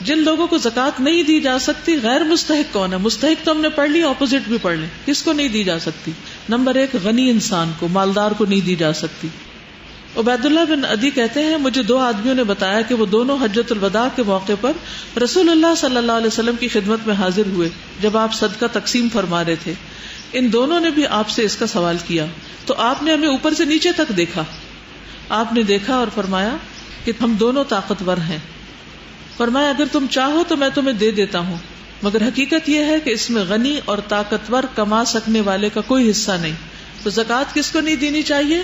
جن لوگوں کو زکوٰۃ نہیں دی جا سکتی، غیر مستحق کون ہے؟ مستحق تو ہم نے پڑھ لی، اپوزٹ بھی پڑھ لیں. کس کو نہیں دی جا سکتی؟ نمبر 1 غنی انسان کو، مالدار کو نہیں دی جا سکتی. عبید اللہ بن عدی کہتے ہیں مجھے 2 آدمیوں نے بتایا کہ وہ دونوں حجۃ الوداع کے موقع پر رسول اللہ صلی اللہ علیہ وسلم کی خدمت میں حاضر ہوئے جب آپ صدقہ تقسیم فرما رہے تھے. ان دونوں نے بھی آپ سے اس کا سوال کیا تو آپ نے ہمیں اوپر سے نیچے تک دیکھا. آپ نے دیکھا اور فرمایا کہ ہم دونوں طاقتور ہیں. فرمایا اگر تم چاہو تو میں تمہیں دے دیتا ہوں، مگر حقیقت یہ ہے کہ اس میں غنی اور طاقتور کما سکنے والے کا کوئی حصہ نہیں. تو زکوٰۃ کس کو نہیں دینی چاہیے؟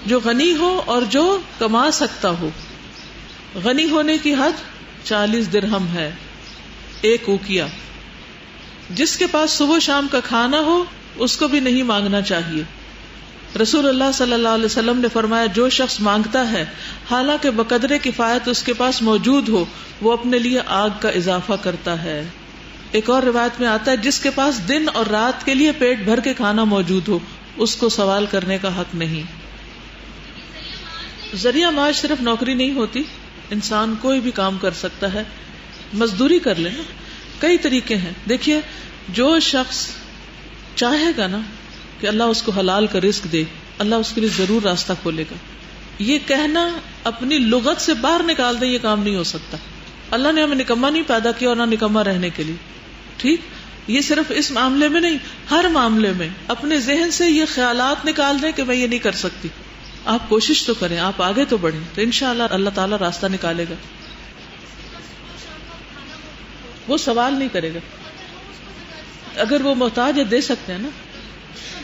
جو غنی ہو اور جو کما سکتا ہو. غنی ہونے کی حد 40 درہم ہے، 1 اوقیہ. جس کے پاس صبح شام کا کھانا ہو اس کو بھی نہیں مانگنا چاہیے. رسول اللہ صلی اللہ علیہ وسلم نے فرمایا جو شخص مانگتا ہے حالانکہ بقدر کفایت اس کے پاس موجود ہو، وہ اپنے لیے آگ کا اضافہ کرتا ہے. ایک اور روایت میں آتا ہے جس کے پاس دن اور رات کے لیے پیٹ بھر کے کھانا موجود ہو اس کو سوال کرنے کا حق نہیں. ذریعہ معاش صرف نوکری نہیں ہوتی، انسان کوئی بھی کام کر سکتا ہے. مزدوری کر لے نا، کئی طریقے ہیں. دیکھیے جو شخص چاہے گا نا کہ اللہ اس کو حلال کا رزق دے، اللہ اس کے لیے ضرور راستہ کھولے گا. یہ کہنا اپنی لغت سے باہر نکال دیں، یہ کام نہیں ہو سکتا. اللہ نے ہمیں نکما نہیں پیدا کیا اور نہ نکما رہنے کے لیے. ٹھیک، یہ صرف اس معاملے میں نہیں، ہر معاملے میں اپنے ذہن سے یہ خیالات نکال دیں کہ میں یہ نہیں کر سکتی. آپ کوشش تو کریں، آپ آگے تو بڑھیں تو انشاءاللہ اللہ تعالیٰ راستہ نکالے گا. وہ سوال نہیں کرے گا. اگر وہ محتاج ہے دے سکتے ہیں نا.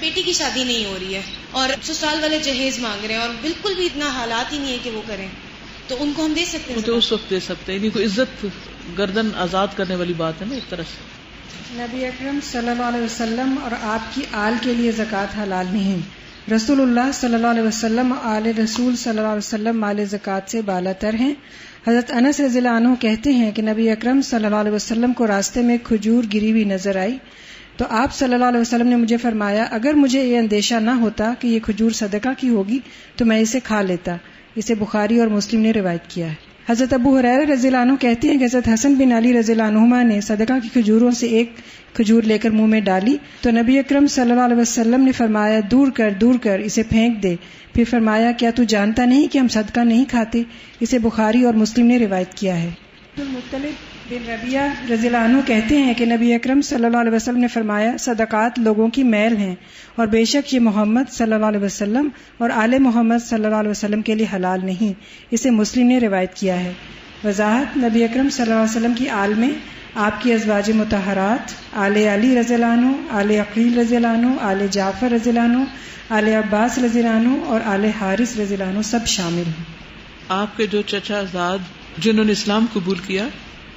بیٹی کی شادی نہیں ہو رہی ہے اور سسرال والے جہیز مانگ رہے ہیں اور بالکل بھی اتنا حالات ہی نہیں ہے کہ وہ کریں، تو ان کو ہم دے سکتے ہیں؟ تو اس وقت دے سکتے ہیں. یعنی کوئی عزت گردن آزاد کرنے والی بات ہے نا ایک طرح سے. نبی اکرم صلی اللہ علیہ وسلم اور آپ کی آل کے لیے زکوٰۃ حلال نہیں. رسول اللہ صلی اللہ علیہ وسلم آل رسول صلی اللہ علیہ وسلم مال زکوٰۃ سے بالا تر ہیں. حضرت انس رضی اللہ عنہ کہتے ہیں کہ نبی اکرم صلی اللہ علیہ وسلم کو راستے میں کھجور گری ہوئی نظر آئی تو آپ صلی اللہ علیہ وسلم نے مجھے فرمایا اگر مجھے یہ اندیشہ نہ ہوتا کہ یہ کھجور صدقہ کی ہوگی تو میں اسے کھا لیتا. اسے بخاری اور مسلم نے روایت کیا ہے. حضرت ابو ہریرہ رضی اللہ عنہ کہتے ہیں کہ حضرت حسن بن علی رضی اللہ عنہما نے صدقہ کی کھجوروں سے ایک کھجور لے کر منہ میں ڈالی تو نبی اکرم صلی اللہ علیہ وسلم نے فرمایا دور کر اسے پھینک دے. پھر فرمایا کیا تو جانتا نہیں کہ ہم صدقہ نہیں کھاتے؟ اسے بخاری اور مسلم نے روایت کیا ہے. مطلب بن ربیعہ رضی اللہ عنہ کہتے ہیں کہ نبی اکرم صلی اللہ علیہ وسلم نے فرمایا صدقات لوگوں کی میل ہیں اور بے شک یہ محمد صلی اللہ علیہ وسلم اور آل محمد صلی اللہ علیہ وسلم کے لیے حلال نہیں. اسے مسلم نے روایت کیا ہے. وضاحت: نبی اکرم صلی اللہ علیہ وسلم کی آل میں آپ کی ازواج مطہرات آل علی رضی اللہ عنہ، آل عقیل رضی اللہ عنہ، آل جعفر رضی اللہ عنہ، آل عباس رضی اللہ عنہ اور آل حارث رضی اللہ عنہ سب شامل ہیں. آپ کے جو چچا زاد جنہوں نے اسلام قبول کیا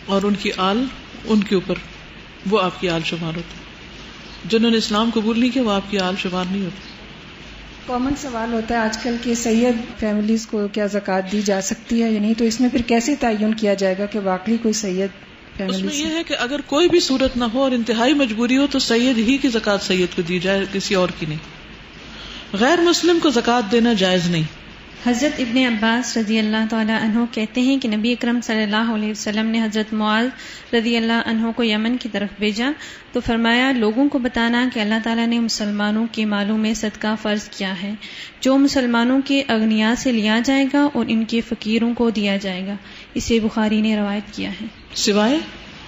اور ان کی آل ان کے اوپر وہ آپ کی آل شمار ہوتے. جنہوں نے اسلام قبول نہیں کیا وہ آپ کی آل شمار نہیں ہوتی. کامن سوال ہوتا ہے آج کل کہ سید فیملیز کو کیا زکوٰۃ دی جا سکتی ہے یا نہیں، تو اس میں پھر کیسے تعین کیا جائے گا کہ واقعی کوئی سید فیملی؟ اس میں یہ ہے کہ اگر کوئی بھی صورت نہ ہو اور انتہائی مجبوری ہو تو سید ہی کی زکوٰۃ سید کو دی جائے، کسی اور کی نہیں. غیر مسلم کو زکوٰۃ دینا جائز نہیں. حضرت ابن عباس رضی اللہ تعالیٰ عنہ کہتے ہیں کہ نبی اکرم صلی اللہ علیہ وسلم نے حضرت معاذ رضی اللہ عنہ کو یمن کی طرف بھیجا تو فرمایا لوگوں کو بتانا کہ اللہ تعالیٰ نے مسلمانوں کے مالوں میں صدقہ فرض کیا ہے جو مسلمانوں کے اغنیاء سے لیا جائے گا اور ان کے فقیروں کو دیا جائے گا. اسے بخاری نے روایت کیا ہے. سوائے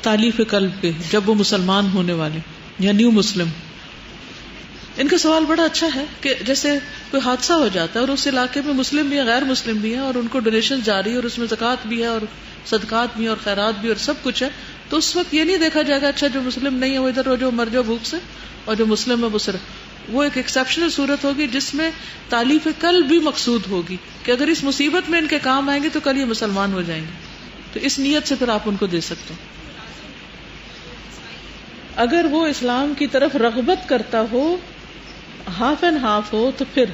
تالیف قلب کے جب وہ مسلمان ہونے والے یا نیو مسلم. ان کا سوال بڑا اچھا ہے کہ جیسے کوئی حادثہ ہو جاتا ہے اور اس علاقے میں مسلم بھی ہیں غیر مسلم بھی ہیں اور ان کو ڈونیشن جاری ہے اور اس میں زکوٰۃ بھی ہے اور صدقات بھی ہیں اور خیرات بھی اور سب کچھ ہے، تو اس وقت یہ نہیں دیکھا جائے گا اچھا جو مسلم نہیں ہے وہ ادھر جو مر جاؤ بھوک سے اور جو مسلم ہے وہ صرف. وہ ایک ایکسیپشنل صورت ہوگی جس میں تالیف قلب بھی مقصود ہوگی کہ اگر اس مصیبت میں ان کے کام آئیں گے تو کل یہ مسلمان ہو جائیں گے، تو اس نیت سے پھر آپ ان کو دے سکتے ہیں. اگر وہ اسلام کی طرف رغبت کرتا ہو، ہاف اینڈ ہاف ہو، تو پھر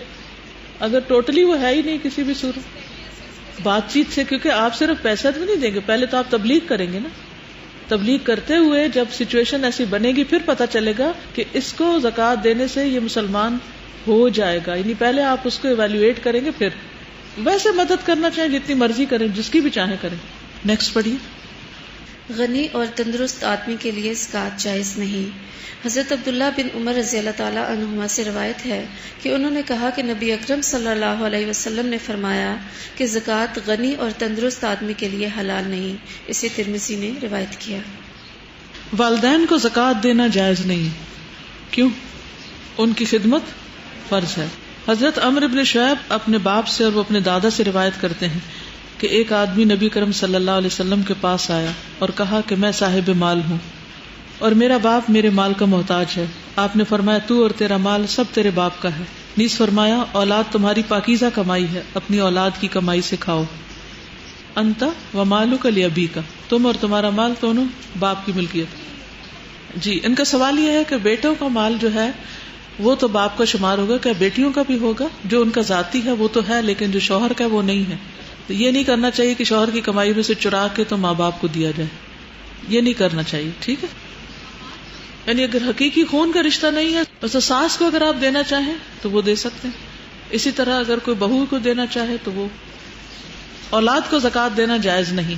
اگر ٹوٹلی وہ ہے ہی نہیں کسی بھی صورت بات چیت سے، کیونکہ آپ صرف پیسہ تو نہیں دیں گے، پہلے تو آپ تبلیغ کریں گے نا. تبلیغ کرتے ہوئے جب سچویشن ایسی بنے گی پھر پتہ چلے گا کہ اس کو زکوٰۃ دینے سے یہ مسلمان ہو جائے گا. یعنی پہلے آپ اس کو ایویلویٹ کریں گے، پھر ویسے مدد کرنا چاہیں جتنی مرضی کریں، جس کی بھی چاہیں کریں. نیکسٹ پڑھیے. غنی اور تندرست آدمی کے لیے زکوٰۃ جائز نہیں۔ حضرت عبداللہ بن عمر رضی اللہ تعالیٰ عنہما سے روایت ہے کہ انہوں نے کہا کہ نبی اکرم صلی اللہ علیہ وسلم نے فرمایا کہ زکوٰۃ غنی اور تندرست آدمی کے لیے حلال نہیں۔ اسے ترمذی نے روایت کیا۔ والدین کو زکوٰۃ دینا جائز نہیں، کیوں؟ ان کی خدمت فرض ہے۔ حضرت عمرو بن شعیب اپنے باپ سے اور وہ اپنے دادا سے روایت کرتے ہیں کہ ایک آدمی نبی کرم صلی اللہ علیہ وسلم کے پاس آیا اور کہا کہ میں صاحب مال ہوں اور میرا باپ میرے مال کا محتاج ہے۔ آپ نے فرمایا تو اور تیرا مال سب تیرے باپ کا ہے۔ نیز فرمایا اولاد تمہاری پاکیزہ کمائی ہے، اپنی اولاد کی کمائی سے کھاؤ۔ انت و مالک لابیک، تم اور تمہارا مال دونوں باپ کی ملکیت۔ جی، ان کا سوال یہ ہے کہ بیٹوں کا مال جو ہے وہ تو باپ کا شمار ہوگا، کیا بیٹیوں کا بھی ہوگا؟ جو ان کا ذاتی ہے وہ تو ہے، لیکن جو شوہر کا ہے وہ نہیں ہے۔ تو یہ نہیں کرنا چاہیے کہ شوہر کی کمائی میں سے چرا کے تو ماں باپ کو دیا جائے، یہ نہیں کرنا چاہیے، ٹھیک ہے؟ یعنی اگر حقیقی خون کا رشتہ نہیں ہے تو ساس کو اگر آپ دینا چاہیں تو وہ دے سکتے ہیں۔ اسی طرح اگر کوئی بہو کو دینا چاہے تو وہ، اولاد کو زکوٰۃ دینا جائز نہیں،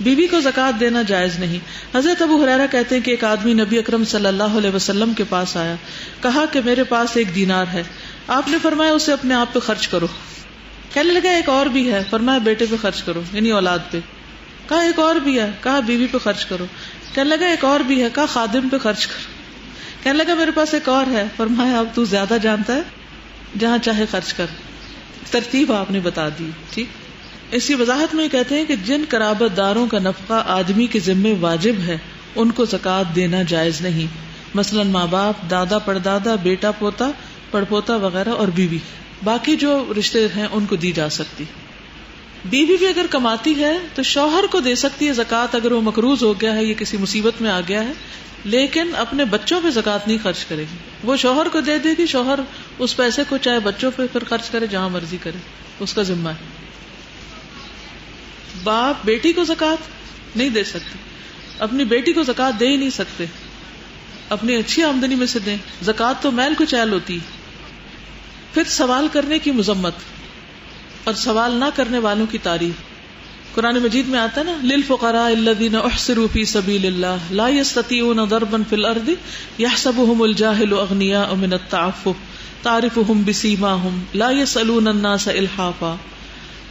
بیوی کو زکوٰۃ دینا جائز نہیں۔ حضرت ابو ہریرہ کہتے ہیں کہ ایک آدمی نبی اکرم صلی اللہ علیہ وسلم کے پاس آیا، کہا کہ میرے پاس ایک دینار ہے۔ آپ نے فرمایا اسے اپنے آپ پہ خرچ کرو۔ کہنے لگا ایک اور بھی ہے، فرمایا بیٹے پہ خرچ کرو، یعنی اولاد پہ۔ کہا ایک اور بھی ہے، کہا بیوی پہ خرچ کرو۔ کہنے لگا ایک اور بھی ہے، کہا خادم پہ خرچ کرو۔ کہنے لگا میرے پاس ایک اور ہے، فرمایا اب تو زیادہ جانتا ہے، جہاں چاہے خرچ کر۔ ترتیب آپ نے بتا دی، ٹھیک۔ اسی وضاحت میں کہتے ہیں کہ جن قرابت داروں کا نفقہ آدمی کے ذمے واجب ہے ان کو زکوٰۃ دینا جائز نہیں، مثلا ماں باپ، دادا پردادا، بیٹا پوتا پڑپوتا وغیرہ اور بیوی۔ باقی جو رشتے ہیں ان کو دی جا سکتی۔ بیوی بھی اگر کماتی ہے تو شوہر کو دے سکتی ہے زکوٰۃ اگر وہ مقروض ہو گیا ہے یا کسی مصیبت میں آ گیا ہے، لیکن اپنے بچوں پہ زکوٰۃ نہیں خرچ کرے گی، وہ شوہر کو دے دے گی۔ شوہر اس پیسے کو چاہے بچوں پہ پھر خرچ کرے، جہاں مرضی کرے، اس کا ذمہ ہے۔ باپ بیٹی کو زکوٰۃ نہیں دے سکتے، اپنی بیٹی کو زکوٰۃ دے ہی نہیں سکتے، اپنی اچھی آمدنی میں سے دیں۔ زکوٰۃ تو میل کو چیل ہوتی۔ پھر سوال کرنے کی مذمت اور سوال نہ کرنے والوں کی تعریف۔ قرآن مجید میں آتا ہے نا، للفقراء الذین احصروا فی سبیل اللہ لا یستطیعون ضربا فی الارض یحسبهم الجاہل اغنیاء من التعفف تعرفهم بسیماہم لا یسألون الناس الحافا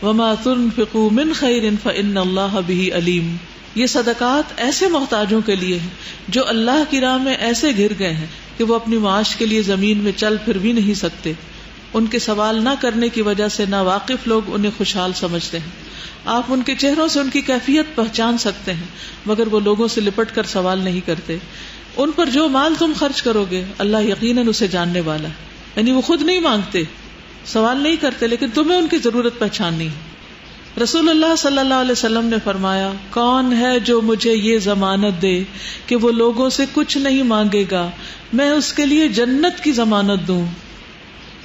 وما تنفقوا من خیر فإن اللہ بہ علیم۔ یہ صدقات ایسے محتاجوں کے لیے ہیں جو اللہ کی راہ میں ایسے گر گئے ہیں کہ وہ اپنی معاش کے لیے زمین میں چل پھر بھی نہیں سکتے۔ ان کے سوال نہ کرنے کی وجہ سے ناواقف لوگ انہیں خوشحال سمجھتے ہیں۔ آپ ان کے چہروں سے ان کی کیفیت پہچان سکتے ہیں، مگر وہ لوگوں سے لپٹ کر سوال نہیں کرتے۔ ان پر جو مال تم خرچ کرو گے اللہ یقیناً اسے جاننے والا ہے۔ یعنی وہ خود نہیں مانگتے، سوال نہیں کرتے، لیکن تمہیں ان کی ضرورت پہچاننی ہے۔ رسول اللہ صلی اللہ علیہ وسلم نے فرمایا، کون ہے جو مجھے یہ ضمانت دے کہ وہ لوگوں سے کچھ نہیں مانگے گا، میں اس کے لیے جنت کی ضمانت دوں،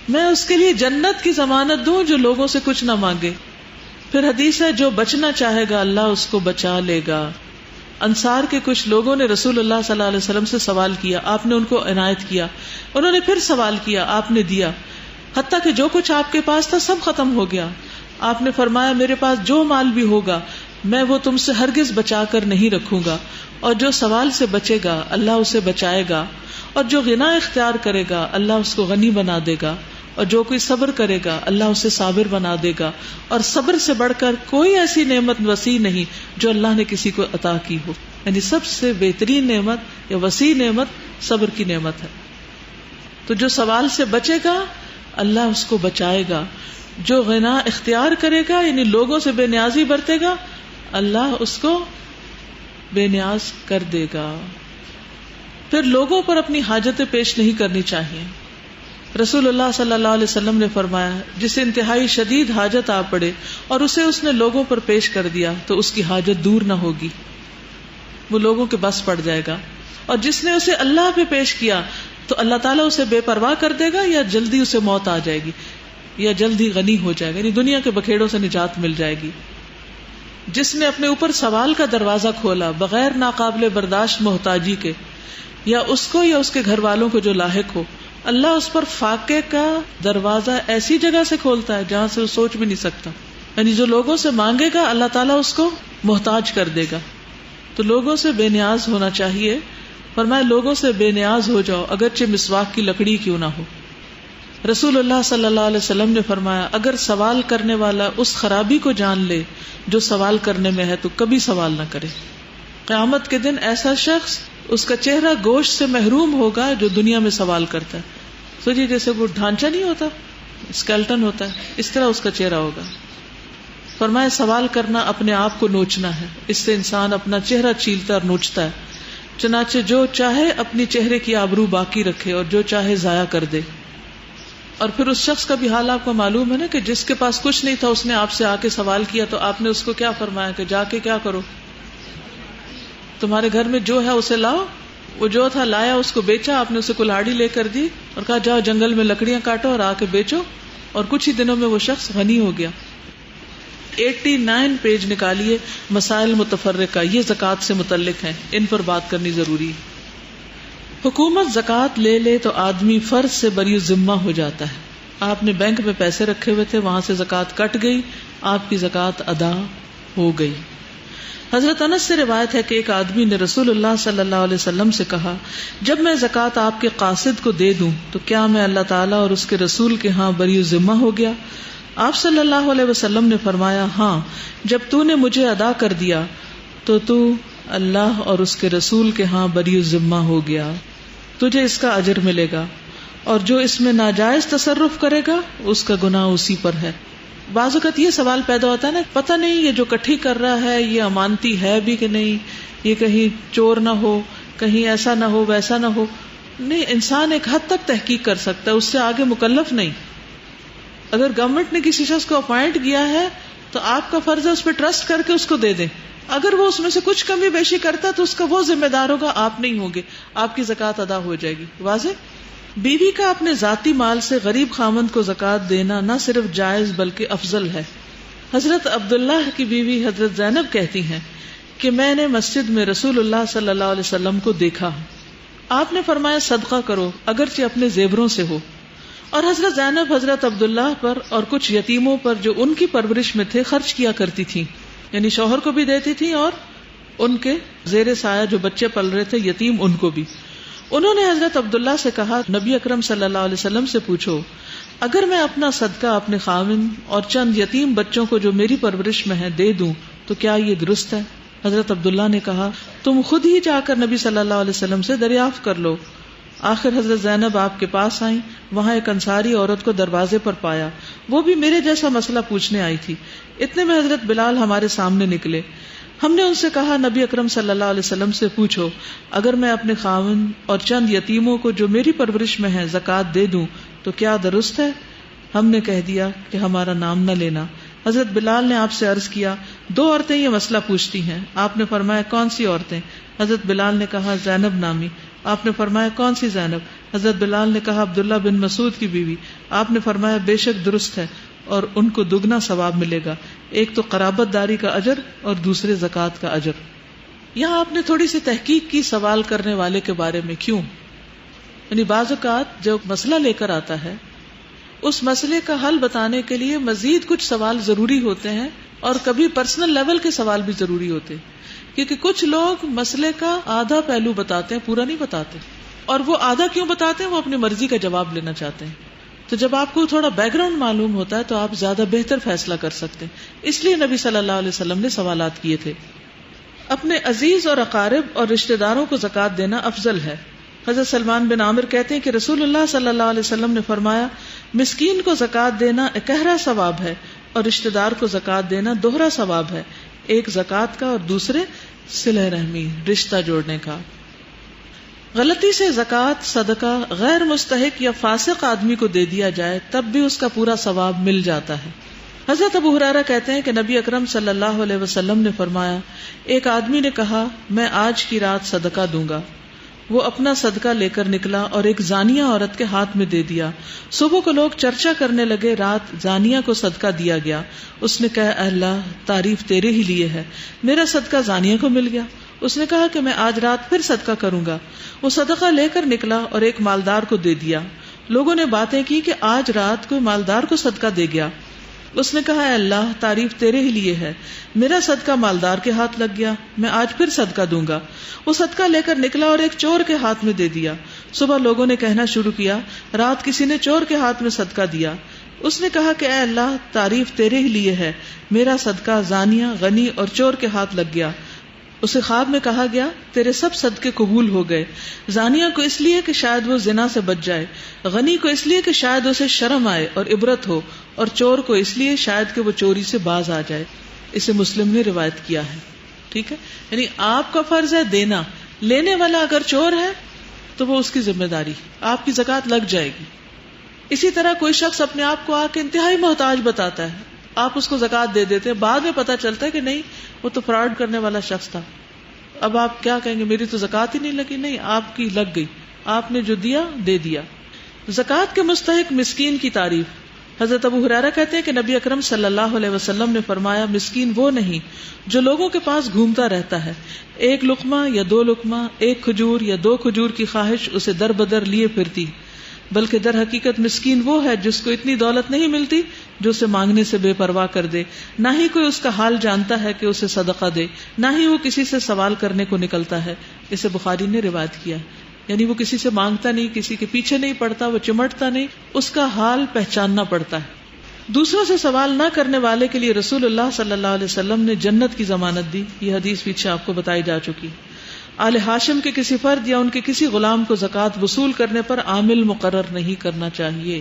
میں اس کے لیے جنت کی ضمانت دوں جو لوگوں سے کچھ نہ مانگے۔ پھر حدیث ہے، جو بچنا چاہے گا اللہ اس کو بچا لے گا۔ انصار کے کچھ لوگوں نے رسول اللہ صلی اللہ علیہ وسلم سے سوال کیا، آپ نے ان کو عنایت کیا۔ انہوں نے پھر سوال کیا، آپ نے دیا، حتیٰ کہ جو کچھ آپ کے پاس تھا سب ختم ہو گیا۔ آپ نے فرمایا، میرے پاس جو مال بھی ہوگا میں وہ تم سے ہرگز بچا کر نہیں رکھوں گا، اور جو سوال سے بچے گا اللہ اسے بچائے گا، اور جو غنا اختیار کرے گا اللہ اس کو غنی بنا دے گا، اور جو کوئی صبر کرے گا اللہ اسے صابر بنا دے گا، اور صبر سے بڑھ کر کوئی ایسی نعمت وسیع نہیں جو اللہ نے کسی کو عطا کی ہو۔ یعنی سب سے بہترین نعمت یا وسیع نعمت صبر کی نعمت ہے۔ تو جو سوال سے بچے گا اللہ اس کو بچائے گا، جو غنا اختیار کرے گا یعنی لوگوں سے بے نیازی برتے گا اللہ اس کو بے نیاز کر دے گا۔ پھر لوگوں پر اپنی حاجتیں پیش نہیں کرنی چاہیے۔ رسول اللہ صلی اللہ علیہ وسلم نے فرمایا، جسے انتہائی شدید حاجت آ پڑے اور اسے اس نے لوگوں پر پیش کر دیا تو اس کی حاجت دور نہ ہوگی، وہ لوگوں کے بس پڑ جائے گا، اور جس نے اسے اللہ پہ پیش کیا تو اللہ تعالیٰ اسے بے پرواہ کر دے گا، یا جلدی اسے موت آ جائے گی یا جلدی غنی ہو جائے گا، یعنی دنیا کے بکھیڑوں سے نجات مل جائے گی۔ جس نے اپنے اوپر سوال کا دروازہ کھولا بغیر ناقابل برداشت محتاجی کے، یا اس کو یا اس کے گھر والوں کو جو لاحق ہو، اللہ اس پر فاقے کا دروازہ ایسی جگہ سے کھولتا ہے جہاں سے وہ سوچ بھی نہیں سکتا۔ یعنی جو لوگوں سے مانگے گا اللہ تعالیٰ اس کو محتاج کر دے گا۔ تو لوگوں سے بے نیاز ہونا چاہیے. فرمایا لوگوں سے بے نیاز ہو جاؤ اگرچہ مسواک کی لکڑی کیوں نہ ہو. رسول اللہ صلی اللہ علیہ وسلم نے فرمایا اگر سوال کرنے والا اس خرابی کو جان لے جو سوال کرنے میں ہے تو کبھی سوال نہ کرے. قیامت کے دن ایسا شخص اس کا چہرہ گوشت سے محروم ہوگا جو دنیا میں سوال کرتا ہے. سوچیے جیسے وہ ڈھانچہ نہیں ہوتا, اسکیلٹن ہوتا ہے, اس طرح اس کا چہرہ ہوگا. فرمایا سوال کرنا اپنے آپ کو نوچنا ہے, اس سے انسان اپنا چہرہ چیلتا اور نوچتا ہے. چنانچہ جو چاہے اپنی چہرے کی آبرو باقی رکھے اور جو چاہے ضائع کر دے. اور پھر اس شخص کا بھی حال آپ کو معلوم ہے نا کہ جس کے پاس کچھ نہیں تھا اس نے آپ سے آ کے سوال کیا تو آپ نے اس کو کیا فرمایا کہ جا کے کیا کرو, تمہارے گھر میں جو ہے اسے لاؤ. وہ جو تھا لایا, اس کو بیچا, آپ نے اسے کلاڑی لے کر دی اور کہا جاؤ جنگل میں لکڑیاں کاٹو اور آ کے بیچو, اور کچھ ہی دنوں میں وہ شخص غنی ہو گیا. 89 پیج نکالیے مسائل متفرقہ, یہ زکوٰۃ سے متعلق ہیں, ان پر بات کرنی ضروری ہے. حکومت زکوٰۃ لے لے تو آدمی فرض سے بری ذمہ ہو جاتا ہے. آپ نے بینک میں پیسے رکھے ہوئے تھے, وہاں سے زکوٰۃ کٹ گئی, آپ کی زکوٰۃ ادا ہو گئی. حضرت انس سے روایت ہے کہ ایک آدمی نے رسول اللہ صلی اللہ علیہ وسلم سے کہا جب میں زکوٰۃ آپ کے قاصد کو دے دوں تو کیا میں اللہ تعالیٰ اور اس کے رسول کے ہاں بری ذمہ ہو گیا؟ آپ صلی اللہ علیہ وسلم نے فرمایا ہاں, جب تو نے مجھے ادا کر دیا تو تو اللہ اور اس کے رسول کے ہاں بری ذمہ ہو گیا, تجھے اس کا اجر ملے گا, اور جو اس میں ناجائز تصرف کرے گا اس کا گناہ اسی پر ہے. بعض اوقات یہ سوال پیدا ہوتا ہے نا, پتہ نہیں یہ جو کٹھی کر رہا ہے یہ امانتی ہے بھی کہ نہیں, یہ کہیں چور نہ ہو, کہیں ایسا نہ ہو ویسا نہ ہو. نہیں, انسان ایک حد تک تحقیق کر سکتا ہے, اس سے آگے مکلف نہیں. اگر گورنمنٹ نے کسی شخص کو اپوائنٹ کیا ہے تو آپ کا فرض ہے اس پہ ٹرسٹ کر کے اس کو دے دیں. اگر وہ اس میں سے کچھ کمی بیشی کرتا ہے تو اس کا وہ ذمہ دار ہوگا, آپ نہیں ہوں گے, آپ کی زکوٰۃ ادا ہو جائے گی. واضح. بیوی کا اپنے ذاتی مال سے غریب خامند کو زکوٰۃ دینا نہ صرف جائز بلکہ افضل ہے. حضرت عبداللہ کی بیوی حضرت زینب کہتی ہیں کہ میں نے مسجد میں رسول اللہ صلی اللہ علیہ وسلم کو دیکھا, آپ نے فرمایا صدقہ کرو اگرچہ اپنے زیوروں سے ہو. اور حضرت زینب حضرت عبداللہ پر اور کچھ یتیموں پر جو ان کی پرورش میں تھے خرچ کیا کرتی تھی, یعنی شوہر کو بھی دیتی تھی اور ان کے زیر سایہ جو بچے پل رہے تھے یتیم ان کو بھی. انہوں نے حضرت عبداللہ سے کہا نبی اکرم صلی اللہ علیہ وسلم سے پوچھو اگر میں اپنا صدقہ اپنے خاوند اور چند یتیم بچوں کو جو میری پرورش میں ہے دے دوں تو کیا یہ درست ہے؟ حضرت عبداللہ نے کہا تم خود ہی جا کر نبی صلی اللہ علیہ وسلم سے دریافت کر لو. آخر حضرت زینب آپ کے پاس آئیں, وہاں ایک انصاری عورت کو دروازے پر پایا, وہ بھی میرے جیسا مسئلہ پوچھنے آئی تھی. اتنے میں حضرت بلال ہمارے سامنے نکلے. ہم نے ان سے کہا نبی اکرم صلی اللہ علیہ وسلم سے پوچھو اگر میں اپنے خاوند اور چند یتیموں کو جو میری پرورش میں ہے زکوٰۃ دے دوں تو کیا درست ہے؟ ہم نے کہہ دیا کہ ہمارا نام نہ لینا. حضرت بلال نے آپ سے عرض کیا 2 عورتیں یہ مسئلہ پوچھتی ہیں. آپ نے فرمایا کون سی عورتیں؟ حضرت بلال نے کہا زینب نامی. آپ نے فرمایا کون سی زینب؟ حضرت بلال نے کہا عبداللہ بن مسعود کی بیوی. آپ نے فرمایا بے شک درست ہے اور ان کو دگنا ثواب ملے گا, ایک تو قرابت داری کا اجر اور دوسرے زکوٰۃ کا اجر. یہاں آپ نے تھوڑی سی تحقیق کی سوال کرنے والے کے بارے میں. کیوں؟ یعنی بعض اوقات جو مسئلہ لے کر آتا ہے اس مسئلے کا حل بتانے کے لیے مزید کچھ سوال ضروری ہوتے ہیں, اور کبھی پرسنل لیول کے سوال بھی ضروری ہوتے ہیں, کیونکہ کچھ لوگ مسئلے کا آدھا پہلو بتاتے ہیں, پورا نہیں بتاتے. اور وہ آدھا کیوں بتاتے ہیں؟ وہ اپنی مرضی کا جواب لینا چاہتے ہیں. تو جب آپ کو تھوڑا بیک گراؤنڈ معلوم ہوتا ہے تو آپ زیادہ بہتر فیصلہ کر سکتے ہیں. اس لیے نبی صلی اللہ علیہ وسلم نے سوالات کیے تھے. اپنے عزیز اور اقارب اور رشتہ داروں کو زکوٰۃ دینا افضل ہے. حضرت سلمان بن عامر کہتے ہیں کہ رسول اللہ صلی اللہ علیہ وسلم نے فرمایا مسکین کو زکوٰۃ دینا اکہرا ثواب ہے اور رشتہ دار کو زکوٰۃ دینا دوہرا ثواب ہے, ایک زکوٰۃ کا اور دوسرے صلہ رحمی رشتہ جوڑنے کا. غلطی سے زکوٰۃ صدقہ غیر مستحق یا فاسق آدمی کو دے دیا جائے تب بھی اس کا پورا ثواب مل جاتا ہے. حضرت ابو ہریرہ کہتے ہیں کہ نبی اکرم صلی اللہ علیہ وسلم نے فرمایا ایک آدمی نے کہا میں آج کی رات صدقہ دوں گا. وہ اپنا صدقہ لے کر نکلا اور ایک زانیہ عورت کے ہاتھ میں دے دیا. صبح کو لوگ چرچا کرنے لگے رات زانیہ کو صدقہ دیا گیا. اس نے کہا اللہ تعریف تیرے ہی لیے ہے, میرا صدقہ زانیہ کو مل گیا. اس نے کہا کہ میں آج رات پھر صدقہ کروں گا. وہ صدقہ لے کر نکلا اور ایک مالدار کو دے دیا. لوگوں نے باتیں کی کہ آج رات کوئی مالدار کو صدقہ دے گیا. اس نے کہا اے اللہ تعریف تیرے ہی لیے ہے، میرا صدقہ مالدار کے ہاتھ لگ گیا، میں آج پھر صدقہ دوں گا۔ وہ صدقہ لے کر نکلا اور ایک چور کے ہاتھ میں دے دیا۔ صبح لوگوں نے کہنا شروع کیا رات کسی نے چور کے ہاتھ میں صدقہ دیا۔ اس نے کہا کہ اے اللہ تعریف تیرے ہی لیے ہے، میرا صدقہ زانیہ، غنی اور چور کے ہاتھ لگ گیا۔ اسے خواب میں کہا گیا تیرے سب صدقے قبول ہو گئے، زانیہ کو اس لیے کہ شاید وہ زنا سے بچ جائے، غنی کو اس لیے کہ شاید اسے شرم آئے اور عبرت ہو، اور چور کو اس لیے شاید کہ وہ چوری سے باز آ جائے۔ اسے مسلم نے روایت کیا ہے۔ ٹھیک ہے، یعنی آپ کا فرض ہے دینا، لینے والا اگر چور ہے تو وہ اس کی ذمہ داری، آپ کی زکوٰۃ لگ جائے گی۔ اسی طرح کوئی شخص اپنے آپ کو آ کے انتہائی محتاج بتاتا ہے، آپ اس کو زکوٰۃ دے دیتے ہیں، بعد میں پتہ چلتا ہے کہ نہیں وہ تو فراڈ کرنے والا شخص تھا، اب آپ کیا کہیں گے میری تو زکوٰۃ ہی نہیں لگی؟ نہیں، آپ کی لگ گئی، آپ نے جو دیا دے دیا۔ زکوٰۃ کے مستحق مسکین کی تعریف، حضرت ابو ہریرہ کہتے ہیں کہ نبی اکرم صلی اللہ علیہ وسلم نے فرمایا مسکین وہ نہیں جو لوگوں کے پاس گھومتا رہتا ہے، ایک لقمہ یا دو لقمہ، ایک کھجور یا دو کھجور کی خواہش اسے در بدر لیے پھرتی، بلکہ در حقیقت مسکین وہ ہے جس کو اتنی دولت نہیں ملتی جو اسے مانگنے سے بے پرواہ کر دے، نہ ہی کوئی اس کا حال جانتا ہے کہ اسے صدقہ دے، نہ ہی وہ کسی سے سوال کرنے کو نکلتا ہے۔ اسے بخاری نے روایت کیا، یعنی وہ کسی سے مانگتا نہیں، کسی کے پیچھے نہیں پڑتا، وہ چمٹتا نہیں، اس کا حال پہچاننا پڑتا ہے۔ دوسروں سے سوال نہ کرنے والے کے لیے رسول اللہ صلی اللہ علیہ وسلم نے جنت کی ضمانت دی، یہ حدیث پیچھے آپ کو بتائی جا چکی۔ آل ہاشم کے کسی فرد یا ان کے کسی غلام کو زکوٰۃ وصول کرنے پر عامل مقرر نہیں کرنا چاہیے،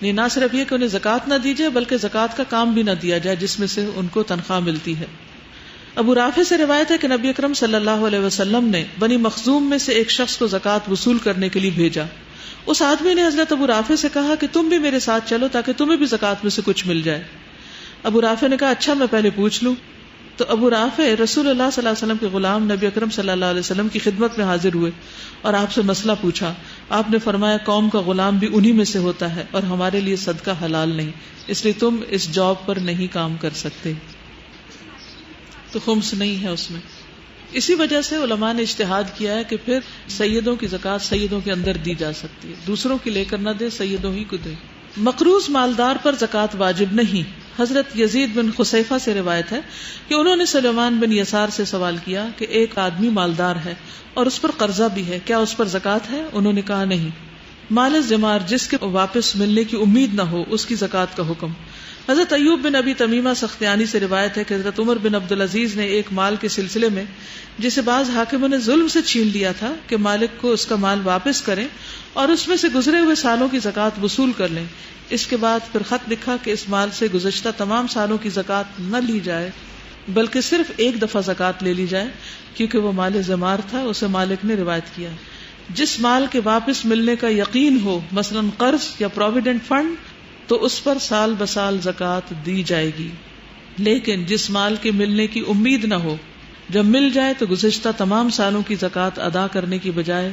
نہ صرف یہ کہ انہیں زکوٰۃ نہ دی جائے بلکہ زکوٰۃ کا کام بھی نہ دیا جائے جس میں سے ان کو تنخواہ ملتی ہے۔ ابو رافع سے روایت ہے کہ نبی اکرم صلی اللہ علیہ وسلم نے بنی مخزوم میں سے ایک شخص کو زکوٰۃ وصول کرنے کے لیے بھیجا۔ اس آدمی نے حضرت ابو رافع سے کہا کہ تم بھی میرے ساتھ چلو تاکہ تمہیں بھی زکوٰۃ میں سے کچھ مل جائے۔ ابو رافع نے کہا اچھا میں پہلے پوچھ لوں۔ تو ابو رافع رسول اللہ صلی اللہ علیہ وسلم کے غلام نبی اکرم صلی اللہ علیہ وسلم کی خدمت میں حاضر ہوئے اور آپ سے مسئلہ پوچھا۔ آپ نے فرمایا قوم کا غلام بھی انہی میں سے ہوتا ہے اور ہمارے لیے صدقہ حلال نہیں، اس لیے تم اس جاب پر نہیں کام کر سکتے۔ تو خمس نہیں ہے اس میں۔ اسی وجہ سے علماء نے اجتہاد کیا ہے کہ پھر سیدوں کی زکوٰۃ سیدوں کے اندر دی جا سکتی ہے، دوسروں کی لے کر نہ دے، سیدوں ہی کو دے۔ مقروض مالدار پر زکوٰۃ واجب نہیں۔ حضرت یزید بن خصیفہ سے روایت ہے کہ انہوں نے سلیمان بن یسار سے سوال کیا کہ ایک آدمی مالدار ہے اور اس پر قرضہ بھی ہے، کیا اس پر زکوٰۃ ہے؟ انہوں نے کہا نہیں۔ مال زمار جس کے واپس ملنے کی امید نہ ہو اس کی زکوٰۃ کا حکم۔ حضرت ایوب بن ابی تمیمہ سختیانی سے روایت ہے کہ حضرت عمر بن عبدالعزیز نے ایک مال کے سلسلے میں جسے بعض حاکموں نے ظلم سے چھین لیا تھا کہ مالک کو اس کا مال واپس کریں اور اس میں سے گزرے ہوئے سالوں کی زکوٰۃ وصول کر لیں۔ اس کے بعد پھر خط لکھا کہ اس مال سے گزشتہ تمام سالوں کی زکوٰۃ نہ لی جائے بلکہ صرف ایک دفعہ زکوٰۃ لے لی جائے، کیونکہ وہ مال زمار تھا، اسے مالک نے روایت کیا۔ جس مال کے واپس ملنے کا یقین ہو، مثلا قرض یا پروویڈنٹ فنڈ، تو اس پر سال بسال زکوٰۃ دی جائے گی، لیکن جس مال کے ملنے کی امید نہ ہو، جب مل جائے تو گزشتہ تمام سالوں کی زکوٰۃ ادا کرنے کی بجائے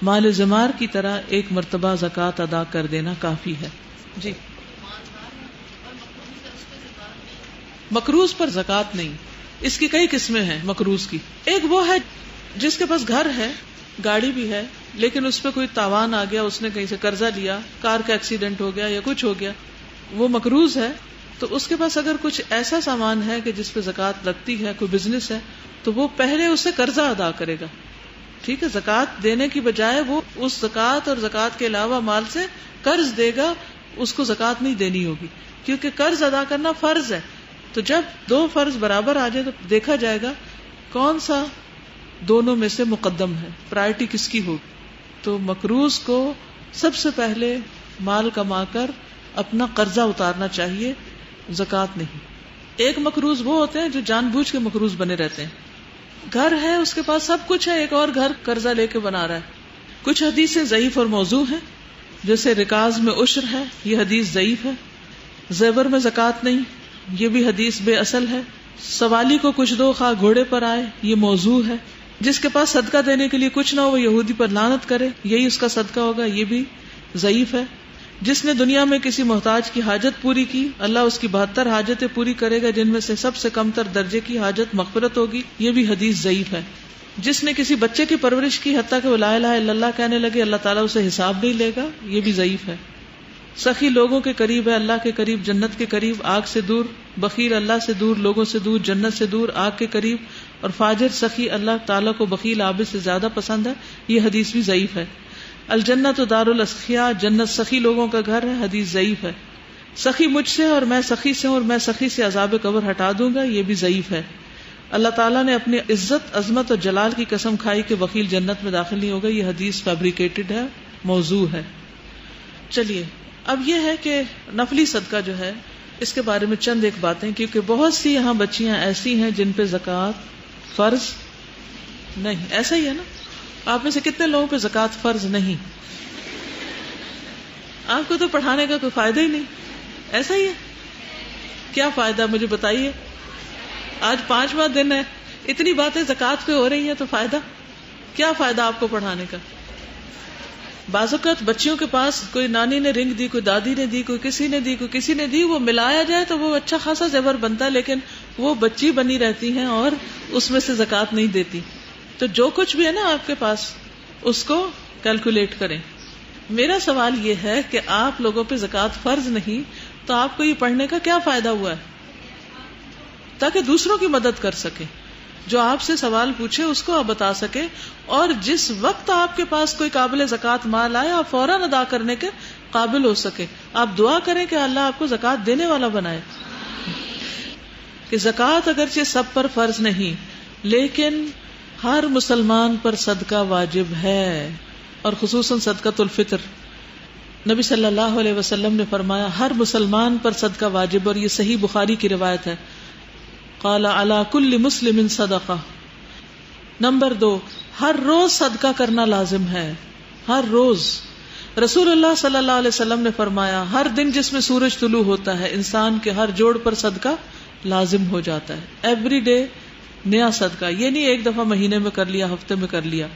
مال زمار کی طرح ایک مرتبہ زکوٰۃ ادا کر دینا کافی ہے۔ جی، مقروض پر زکوٰۃ نہیں۔ اس کی کئی قسمیں ہیں مقروض کی۔ ایک وہ ہے جس کے پاس گھر ہے، گاڑی بھی ہے، لیکن اس پہ کوئی تاوان آ گیا، اس نے کہیں سے قرضہ لیا، کار کا ایکسیڈنٹ ہو گیا یا کچھ ہو گیا، وہ مقروض ہے۔ تو اس کے پاس اگر کچھ ایسا سامان ہے کہ جس پہ زکوٰۃ لگتی ہے، کوئی بزنس ہے، تو وہ پہلے اس سے قرضہ ادا کرے گا۔ ٹھیک ہے، زکوٰۃ دینے کی بجائے وہ اس زکوٰۃ اور زکوٰۃ کے علاوہ مال سے قرض دے گا، اس کو زکوٰۃ نہیں دینی ہوگی، کیونکہ قرض ادا کرنا فرض ہے۔ تو جب دو فرض برابر آ جائے تو دیکھا جائے گا کون سا دونوں میں سے مقدم ہے، پرائرٹی کس کی ہوگی۔ تو مقروض کو سب سے پہلے مال کما کر اپنا قرضہ اتارنا چاہیے، زکوٰۃ نہیں۔ ایک مقروض وہ ہوتے ہیں جو جان بوجھ کے مقروض بنے رہتے ہیں، گھر ہے اس کے پاس سب کچھ ہے، ایک اور گھر قرضہ لے کے بنا رہا ہے۔ کچھ حدیثیں ضعیف اور موضوع ہیں، جیسے رکاز میں عشر ہے، یہ حدیث ضعیف ہے۔ زیور میں زکوٰۃ نہیں، یہ بھی حدیث بے اصل ہے۔ سوالی کو کچھ دو خواہ گھوڑے پر آئے، یہ موضوع ہے۔ جس کے پاس صدقہ دینے کے لیے کچھ نہ ہو وہ یہودی پر لعنت کرے، یہی اس کا صدقہ ہوگا، یہ بھی ضعیف ہے۔ جس نے دنیا میں کسی محتاج کی حاجت پوری کی، اللہ اس کی 72 حاجتیں پوری کرے گا، جن میں سے سب سے کم تر درجے کی حاجت مغفرت ہوگی، یہ بھی حدیث ضعیف ہے۔ جس نے کسی بچے کی پرورش کی حتیٰ کہ وہ لا الہ الا اللہ کہنے لگے، اللہ تعالیٰ اسے حساب نہیں لے گا، یہ بھی ضعیف ہے۔ سخی لوگوں کے قریب ہے، اللہ کے قریب، جنت کے قریب، آگ سے دور. بخیل اللہ سے دور، لوگوں سے دور، جنت سے دور، آگ کے قریب. اور فاجر سخی اللہ تعالیٰ کو بخیل عابد سے زیادہ پسند ہے. یہ حدیث بھی ضعیف ہے. الجنت دار الاسخیاء، جنت سخی لوگوں کا گھر ہے. حدیث ضعیف ہے. سخی مجھ سے اور میں سخی سے ہوں اور میں سخی سے عذاب قبر ہٹا دوں گا، یہ بھی ضعیف ہے. اللہ تعالیٰ نے اپنی عزت، عظمت اور جلال کی قسم کھائی کہ بخیل جنت میں داخل نہیں ہوگا. یہ حدیث فیبریکیٹڈ ہے، موضوع ہے. چلیے اب یہ ہے کہ نفلی صدقہ جو ہے اس کے بارے میں چند ایک باتیں، کیونکہ بہت سی یہاں بچیاں ایسی ہیں جن پہ زکوٰۃ فرض نہیں. ایسا ہی ہے نا؟ آپ میں سے کتنے لوگوں پہ زکوٰۃ فرض نہیں؟ آپ کو تو پڑھانے کا کوئی فائدہ ہی نہیں. ایسا ہی ہے؟ کیا فائدہ مجھے بتائیے. آج 5واں دن ہے، اتنی باتیں زکوٰۃ پہ ہو رہی ہیں، تو فائدہ کیا؟ فائدہ آپ کو پڑھانے کا؟ بعض اوقات بچیوں کے پاس کوئی نانی نے رنگ دی، کوئی دادی نے دی، کوئی کسی نے دی، کوئی کسی نے دی، وہ ملایا جائے تو وہ اچھا خاصا زیور بنتا ہے، لیکن وہ بچی بنی رہتی ہیں اور اس میں سے زکوٰۃ نہیں دیتی. تو جو کچھ بھی ہے نا آپ کے پاس اس کو کیلکولیٹ کریں. میرا سوال یہ ہے کہ آپ لوگوں پہ زکوٰۃ فرض نہیں تو آپ کو یہ پڑھنے کا کیا فائدہ ہوا ہے؟ تاکہ دوسروں کی مدد کر سکیں، جو آپ سے سوال پوچھے اس کو آپ بتا سکیں، اور جس وقت آپ کے پاس کوئی قابل زکوٰۃ مال آئے آپ فوراً ادا کرنے کے قابل ہو سکے. آپ دعا کریں کہ اللہ آپ کو زکوٰۃ دینے والا بنائے. کہ زکوٰۃ اگرچہ سب پر فرض نہیں لیکن ہر مسلمان پر صدقہ واجب ہے، اور خصوصاً صدقۃ الفطر. نبی صلی اللہ علیہ وسلم نے فرمایا ہر مسلمان پر صدقہ واجب، اور یہ صحیح بخاری کی روایت ہے. قال علی کل مسلم صدقہ. نمبر 2، ہر روز صدقہ کرنا لازم ہے. ہر روز. رسول اللہ صلی اللہ علیہ وسلم نے فرمایا ہر دن جس میں سورج طلوع ہوتا ہے انسان کے ہر جوڑ پر صدقہ لازم ہو جاتا ہے. ایوری ڈے نیا صدقہ. یہ نہیں ایک دفعہ مہینے میں کر لیا، ہفتے میں کر لیا.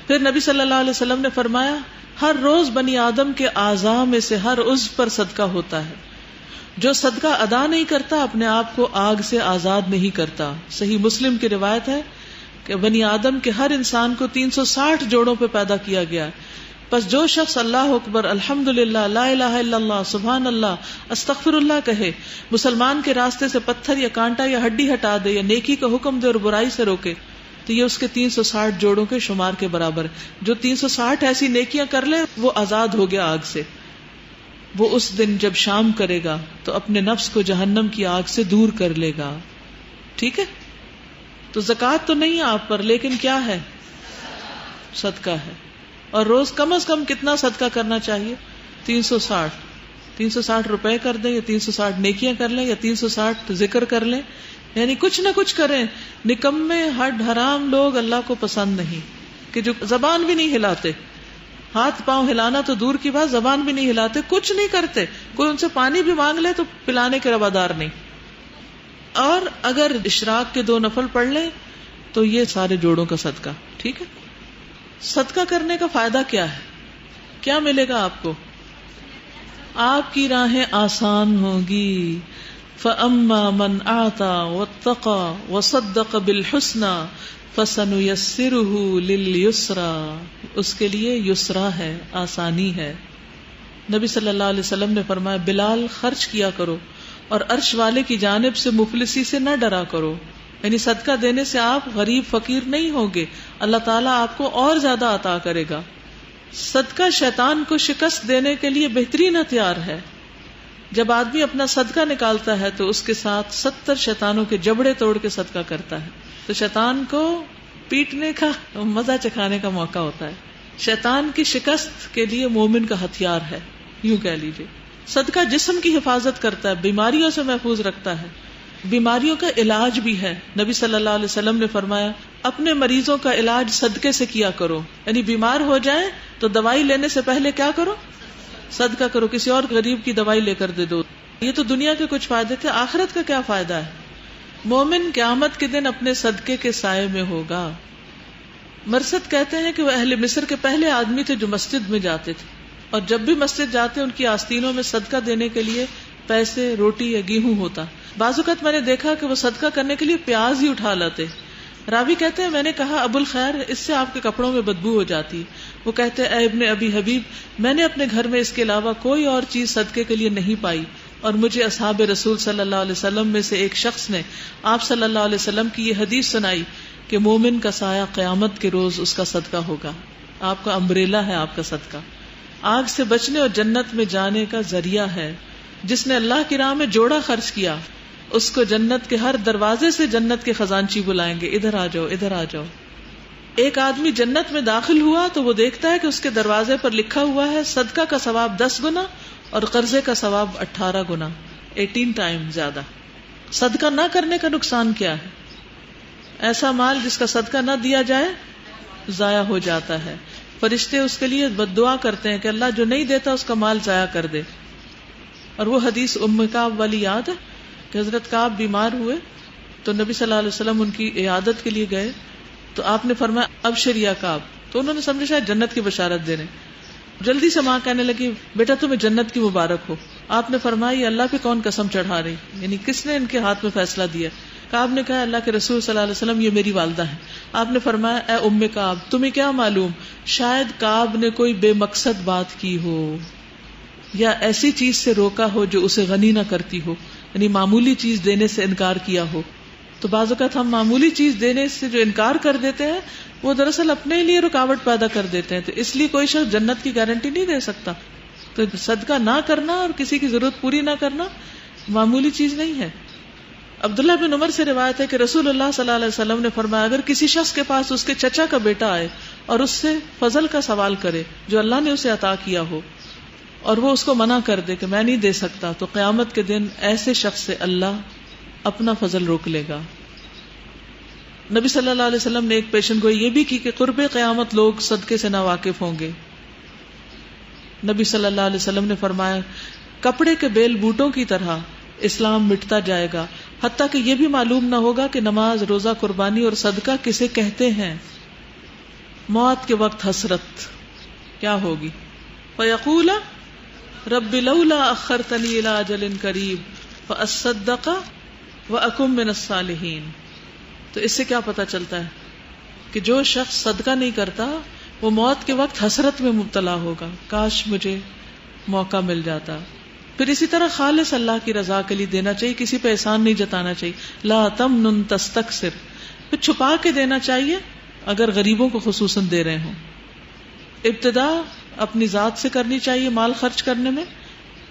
پھر نبی صلی اللہ علیہ وسلم نے فرمایا ہر روز بنی آدم کے اعضاء میں سے ہر عضو پر صدقہ ہوتا ہے. جو صدقہ ادا نہیں کرتا اپنے آپ کو آگ سے آزاد نہیں کرتا. صحیح مسلم کی روایت ہے کہ بنی آدم کے ہر انسان کو 360 جوڑوں پہ پیدا کیا گیا ہے. پس جو شخص اللہ اکبر، الحمدللہ، لا الہ الا اللہ، سبحان اللہ، استغفر اللہ کہے، مسلمان کے راستے سے پتھر یا کانٹا یا ہڈی ہٹا دے یا نیکی کا حکم دے اور برائی سے روکے، تو یہ اس کے 360 جوڑوں کے شمار کے برابر ہے. جو 360 ایسی نیکیاں کر لے وہ آزاد ہو گیا آگ سے. وہ اس دن جب شام کرے گا تو اپنے نفس کو جہنم کی آگ سے دور کر لے گا. ٹھیک ہے؟ تو زکوٰۃ تو نہیں آپ پر، لیکن کیا ہے؟ صدقہ ہے. اور روز کم از کم کتنا صدقہ کرنا چاہیے؟ 360 روپے کر دیں، یا 360 نیکیاں کر لیں، یا 360 ذکر کر لیں. یعنی کچھ نہ کچھ کریں. نکمے ہڈ حرام لوگ اللہ کو پسند نہیں، کہ جو زبان بھی نہیں ہلاتے، ہاتھ پاؤں ہلانا تو دور کی بات، زبان بھی نہیں ہلاتے، کچھ نہیں کرتے. کوئی ان سے پانی بھی مانگ لے تو پلانے کے روادار نہیں. اور اگر اشراق کے 2 نفل پڑھ لیں تو یہ سارے جوڑوں کا صدقہ. ٹھیک ہے؟ صدقہ کرنے کا فائدہ کیا ہے؟ کیا ملے گا آپ کو؟ آپ کی راہیں آسان ہوں گی. فَأَمَّا مَنْ أَعْطَى وَاتَّقَى وَصَدَّقَ بِالْحُسْنَى فَسَنُيَسِّرُهُ لِلْيُسْرَى. اس کے لیے یسرا ہے، آسانی ہے. نبی صلی اللہ علیہ وسلم نے فرمایا بلال خرچ کیا کرو اور عرش والے کی جانب سے مفلسی سے نہ ڈرا کرو. یعنی صدقہ دینے سے آپ غریب فقیر نہیں ہوگے، اللہ تعالیٰ آپ کو اور زیادہ عطا کرے گا. صدقہ شیطان کو شکست دینے کے لیے بہترین ہتھیار ہے. جب آدمی اپنا صدقہ نکالتا ہے تو اس کے ساتھ 70 شیطانوں کے جبڑے توڑ کے صدقہ کرتا ہے. تو شیطان کو پیٹنے کا، مزہ چکھانے کا موقع ہوتا ہے. شیطان کی شکست کے لیے مومن کا ہتھیار ہے، یوں کہہ لیجیے. صدقہ جسم کی حفاظت کرتا ہے، بیماریوں سے محفوظ رکھتا ہے، بیماریوں کا علاج بھی ہے. نبی صلی اللہ علیہ وسلم نے فرمایا اپنے مریضوں کا علاج صدقے سے کیا کرو. یعنی بیمار ہو جائیں تو دوائی لینے سے پہلے کیا کرو؟ صدقہ کرو، کسی اور غریب کی دوائی لے کر دے دو. یہ تو دنیا کے کچھ فائدے تھے. آخرت کا کیا فائدہ ہے؟ مومن قیامت کے دن اپنے صدقے کے سائے میں ہوگا. مرثد کہتے ہیں کہ وہ اہل مصر کے پہلے آدمی تھے جو مسجد میں جاتے تھے، اور جب بھی مسجد جاتے ان کی آستینوں میں صدقہ دینے کے لیے پیسے، روٹی یا گیہوں ہوتا. بعض اوقات میں نے دیکھا کہ وہ صدقہ کرنے کے لیے پیاز ہی اٹھا لاتے. راوی کہتے ہیں میں نے کہا ابو الخیر اس سے آپ کے کپڑوں میں بدبو ہو جاتی ہے۔ وہ کہتے ہیں اے ابن ابی حبیب میں نے اپنے گھر میں اس کے علاوہ کوئی اور چیز صدقے کے لیے نہیں پائی، اور مجھے اصحاب رسول صلی اللہ علیہ وسلم میں سے ایک شخص نے آپ صلی اللہ علیہ وسلم کی یہ حدیث سنائی کہ مومن کا سایہ قیامت کے روز اس کا صدقہ ہوگا۔ آپ کا امبریلا ہے آپ کا صدقہ، آگ سے بچنے اور جنت میں جانے کا ذریعہ ہے۔ جس نے اللہ کی راہ میں جوڑا خرچ کیا اس کو جنت کے ہر دروازے سے جنت کے خزانچی بلائیں گے، ادھر آ جاؤ ادھر آ جاؤ۔ ایک آدمی جنت میں داخل ہوا تو وہ دیکھتا ہے کہ اس کے دروازے پر لکھا ہوا ہے صدقہ کا ثواب 10 گنا اور قرضے کا ثواب 18 گنا، 18 ٹائم زیادہ۔ صدقہ نہ کرنے کا نقصان کیا ہے؟ ایسا مال جس کا صدقہ نہ دیا جائے ضائع ہو جاتا ہے۔ فرشتے اس کے لیے بد دعا کرتے ہیں کہ اللہ جو نہیں دیتا اس کا مال ضائع کر دے۔ اور وہ حدیث ام کعب والی یاد ہے کہ حضرت کعب بیمار ہوئے تو نبی صلی اللہ علیہ وسلم ان کی عیادت کے لیے گئے تو آپ نے فرمایا ابشر یا کعب، تو انہوں نے سمجھا شاید جنت کی بشارت دے رہے ہیں۔ جلدی سے ماں کہنے لگی بیٹا تمہیں جنت کی مبارک ہو۔ آپ نے فرمایا یہ اللہ پہ کون قسم چڑھا رہی، یعنی کس نے ان کے ہاتھ میں فیصلہ دیا؟ کعب نے کہا اللہ کے رسول صلی اللہ علیہ وسلم یہ میری والدہ ہے۔ آپ نے فرمایا اے ام کعب تمہیں کیا معلوم شاید کعب نے کوئی بے مقصد بات کی ہو یا ایسی چیز سے روکا ہو جو اسے غنی نہ کرتی ہو، یعنی معمولی چیز دینے سے انکار کیا ہو۔ تو بعض اوقات ہم معمولی چیز دینے سے جو انکار کر دیتے ہیں وہ دراصل اپنے لیے رکاوٹ پیدا کر دیتے ہیں، تو اس لیے کوئی شخص جنت کی گارنٹی نہیں دے سکتا۔ تو صدقہ نہ کرنا اور کسی کی ضرورت پوری نہ کرنا معمولی چیز نہیں ہے۔ عبداللہ بن عمر سے روایت ہے کہ رسول اللہ صلی اللہ علیہ وسلم نے فرمایا اگر کسی شخص کے پاس اس کے چچا کا بیٹا آئے اور اس سے فضل کا سوال کرے جو اللہ نے اسے عطا کیا ہو اور وہ اس کو منع کر دے کہ میں نہیں دے سکتا، تو قیامت کے دن ایسے شخص سے اللہ اپنا فضل روک لے گا۔ نبی صلی اللہ علیہ وسلم نے ایک پیشن گوئی یہ بھی کی کہ قرب قیامت لوگ صدقے سے ناواقف ہوں گے۔ نبی صلی اللہ علیہ وسلم نے فرمایا کپڑے کے بیل بوٹوں کی طرح اسلام مٹتا جائے گا، حتیٰ کہ یہ بھی معلوم نہ ہوگا کہ نماز، روزہ، قربانی اور صدقہ کسے کہتے ہیں۔ موت کے وقت حسرت کیا ہوگی؟ فَيَقُولَ رَبِّ لَوْلَا أَخَّرْتَنِي إِلَىٰ أَجَلٍ قَرِيبٍ فَأَصَّدَّقَ وَأَكُن مِّنَ الصَّالِحِينَ۔ تو اس سے کیا پتا چلتا ہے کہ جو شخص صدقہ نہیں کرتا وہ موت کے وقت حسرت میں مبتلا ہوگا، کاش مجھے موقع مل جاتا۔ پھر اسی طرح خالص اللہ کی رضا کے لیے دینا چاہیے، کسی پہ احسان نہیں جتانا چاہیے۔ لا تمنن تستکثر، پھر چھپا کے دینا چاہیے اگر غریبوں کو خصوصاً دے رہے ہوں۔ ابتدا اپنی ذات سے کرنی چاہیے مال خرچ کرنے میں،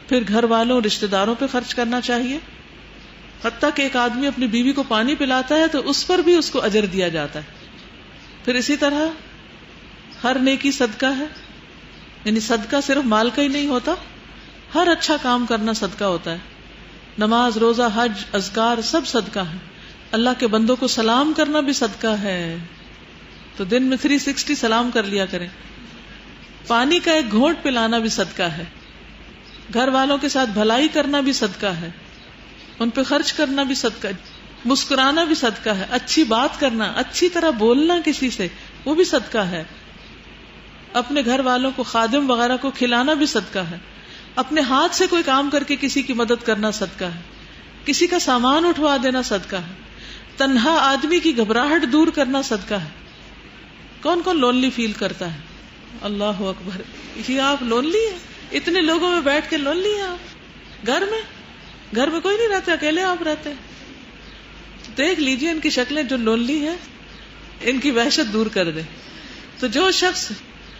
پھر گھر والوں رشتہ داروں پہ خرچ کرنا چاہیے، حتیٰ کہ ایک آدمی اپنی بیوی کو پانی پلاتا ہے تو اس پر بھی اس کو اجر دیا جاتا ہے۔ پھر اسی طرح ہر نیکی صدقہ ہے، یعنی صدقہ صرف مال کا ہی نہیں ہوتا، ہر اچھا کام کرنا صدقہ ہوتا ہے۔ نماز، روزہ، حج، اذکار سب صدقہ ہے۔ اللہ کے بندوں کو سلام کرنا بھی صدقہ ہے، تو دن میں 360 سلام کر لیا کریں۔ پانی کا ایک گھونٹ پلانا بھی صدقہ ہے۔ گھر والوں کے ساتھ بھلائی کرنا بھی صدقہ ہے، ان پہ خرچ کرنا بھی صدقہ ہے، مسکرانا بھی صدقہ ہے، اچھی بات کرنا، اچھی طرح بولنا کسی سے وہ بھی صدقہ ہے، اپنے گھر والوں کو، خادم وغیرہ کو کھلانا بھی صدقہ ہے، اپنے ہاتھ سے کوئی کام کر کے کسی کی مدد کرنا صدقہ ہے، کسی کا سامان اٹھوا دینا صدقہ ہے، تنہا آدمی کی گھبراہٹ دور کرنا صدقہ ہے۔ کون کون لونلی فیل کرتا ہے؟ اللہ اکبر، یہ آپ لونلی ہیں؟ اتنے لوگوں میں بیٹھ کے لونلی ہیں آپ؟ گھر میں کوئی نہیں رہتا، اکیلے آپ رہتے ہیں؟ دیکھ لیجئے ان کی شکلیں جو لونلی ہیں، ان کی وحشت دور کر دیں۔ تو جو شخص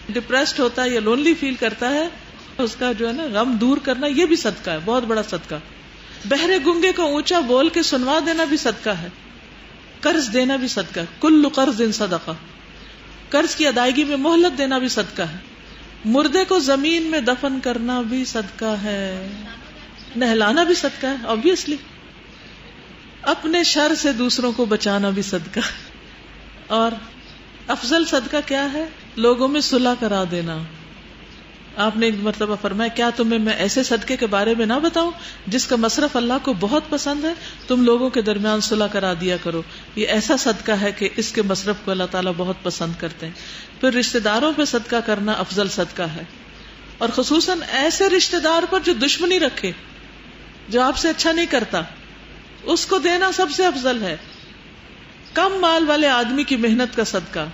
ڈپریسڈ ہوتا ہے یا لونلی فیل کرتا ہے اس کا جو ہے نا غم دور کرنا یہ بھی صدقہ ہے، بہت بڑا صدقہ۔ بہرے گنگے کو اونچا بول کے سنوا دینا بھی صدقہ ہے، قرض دینا بھی صدقہ ہے، کل قرض صدقہ، قرض کی ادائیگی میں مہلت دینا بھی صدقہ ہے، مردے کو زمین میں دفن کرنا بھی صدقہ ہے، نہلانا بھی صدقہ ہے obviously، اپنے شر سے دوسروں کو بچانا بھی صدقہ ہے۔ اور افضل صدقہ کیا ہے؟ لوگوں میں صلح کرا دینا۔ آپ نے ایک مرتبہ فرمایا کیا تمہیں میں ایسے صدقے کے بارے میں نہ بتاؤں جس کا مصرف اللہ کو بہت پسند ہے؟ تم لوگوں کے درمیان صلح کرا دیا کرو، یہ ایسا صدقہ ہے کہ اس کے مصرف کو اللہ تعالیٰ بہت پسند کرتے ہیں۔ پھر رشتہ داروں پہ صدقہ کرنا افضل صدقہ ہے، اور خصوصاً ایسے رشتہ دار پر جو دشمنی رکھے، جو آپ سے اچھا نہیں کرتا، اس کو دینا سب سے افضل ہے۔ کم مال والے آدمی کی محنت کا صدقہ،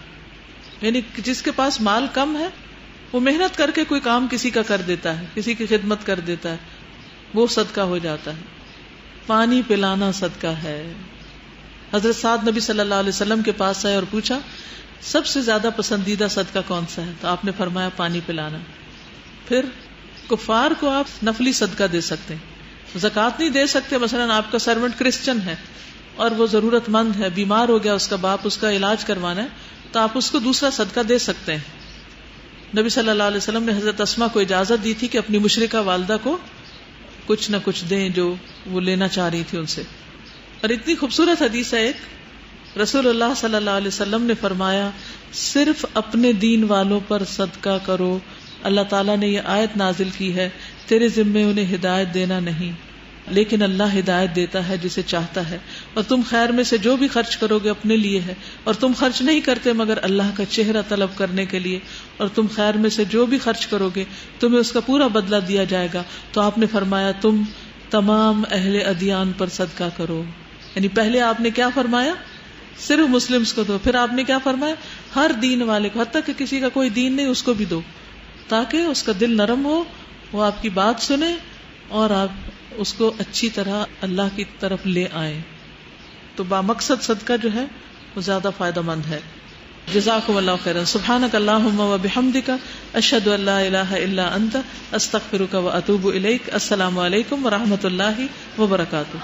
یعنی جس کے پاس مال کم ہے وہ محنت کر کے کوئی کام کسی کا کر دیتا ہے، کسی کی خدمت کر دیتا ہے، وہ صدقہ ہو جاتا ہے. پانی پلانا صدقہ ہے. حضرت سعد نبی صلی اللہ علیہ وسلم کے پاس آئے اور پوچھا سب سے زیادہ پسندیدہ صدقہ کون سا ہے؟ تو آپ نے فرمایا پانی پلانا. پھر کفار کو آپ نفلی صدقہ دے سکتے ہیں، زکوٰۃ نہیں دے سکتے. مثلا آپ کا سرونٹ کرسچن ہے اور وہ ضرورت مند ہے، بیمار ہو گیا اس کا باپ، اس کا علاج کروانا ہے، تو آپ اس کو دوسرا صدقہ دے سکتے ہیں. نبی صلی اللہ علیہ وسلم نے حضرت اسما کو اجازت دی تھی کہ اپنی مشرکہ والدہ کو کچھ نہ کچھ دیں جو وہ لینا چاہ رہی تھی ان سے. اور اتنی خوبصورت حدیث ہے ایک، رسول اللہ صلی اللہ علیہ وسلم نے فرمایا صرف اپنے دین والوں پر صدقہ کرو. اللہ تعالیٰ نے یہ آیت نازل کی ہے تیرے ذمے انہیں ہدایت دینا نہیں، لیکن اللہ ہدایت دیتا ہے جسے چاہتا ہے، اور تم خیر میں سے جو بھی خرچ کرو گے اپنے لیے ہے، اور تم خرچ نہیں کرتے مگر اللہ کا چہرہ طلب کرنے کے لیے، اور تم خیر میں سے جو بھی خرچ کرو گے تمہیں اس کا پورا بدلہ دیا جائے گا. تو آپ نے فرمایا تم تمام اہل ادیان پر صدقہ کرو. یعنی پہلے آپ نے کیا فرمایا؟ صرف مسلمز کو دو. پھر آپ نے کیا فرمایا؟ ہر دین والے کو، حتیٰ کہ کسی کا کوئی دین نہیں اس کو بھی دو، تاکہ اس کا دل نرم ہو، وہ آپ کی بات سنے اور آپ اس کو اچھی طرح اللہ کی طرف لے آئیں. تو بامقصد صدقہ جو ہے وہ زیادہ فائدہ مند ہے. جزاکم اللہ خیرا. سبحانک اللہم و بحمدک، اشہد ان لا الہ الا انت، استغفرک و اتوب الیک. السلام علیکم و رحمۃ اللہ وبرکاتہ.